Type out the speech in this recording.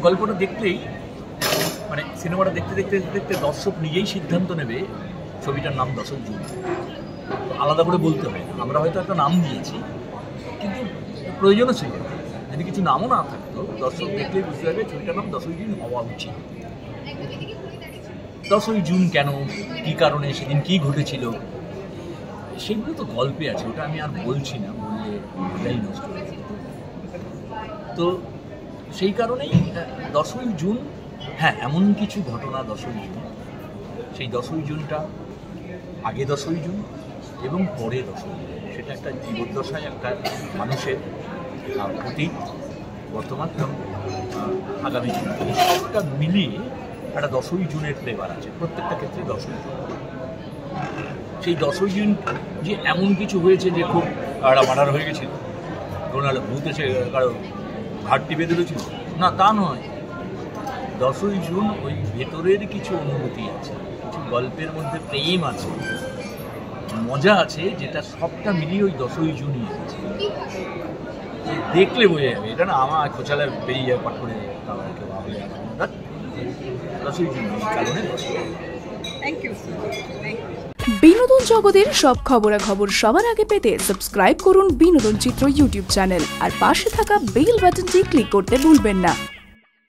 গল্পটা দেখলেই মানে সিনেমাটা দেখতে দেখতে দেখতে দর্শক নিজেই সিদ্ধান্ত নেবে ছবিটার নাম 10ই জুন। আলাদা করে বলতে হয় না, আমরা হয়তো একটা নাম দিয়েছি কিন্তু প্রয়োজনও ছিল না। যদি কিছু নামও না থাকতো দর্শক দেখলেই বুঝতে পারবে ছবিটার নাম 10ই জুন হওয়া উচিত। 10ই জুন কেন, কী কারণে, সেদিন কী ঘটেছিল, সেগুলো তো গল্পে আছে, ওটা আমি আর বলছি না, বললে ওটাই নষ্ট হয়ে যাবে। তো সেই কারণেই 10ই জুন, হ্যাঁ এমন কিছু ঘটনা 10ই জুন, সেই 10ই জুনটা আগে 10ই জুন এবং পরে 10ই জুন, সেটা একটা জীবদ্দশায় একটা মানুষের অতীত, বর্তমান এবং আগামী দিন, এই সবটা মিলিয়ে একটা 10ই জুনের ফ্লেভার আছে প্রত্যেকটা ক্ষেত্রে। 10ই জুন, সেই 10ই জুন যে এমন কিছু হয়েছে যে খুব একটা মার্ডার হয়ে গেছিল, কোনো একটা ভূত এসে কারো ঘাট টিপে দিয়েছিল, না তা নয়। 10ই জুন ওই ভেতরের কিছু অনুভূতি আছে, কিছু গল্পের মধ্যে প্রেম আছে, মজা আছে, যেটা সবটা মিলিয়ে ওই 10ই জুনই আছে। দেখলে বোঝা যাবে, এটা না আমার খোঁচালে বেরিয়ে যাবে পাঠ করে 10ই জুন কারণে। বিনোদন জগতের সব খবরাখবর সবার আগে পেতে সাবস্ক্রাইব করুন বিনোদন চিত্র ইউটিউব চ্যানেল আর পাশে থাকা বেল বাটনটি ক্লিক করতে ভুলবেন না।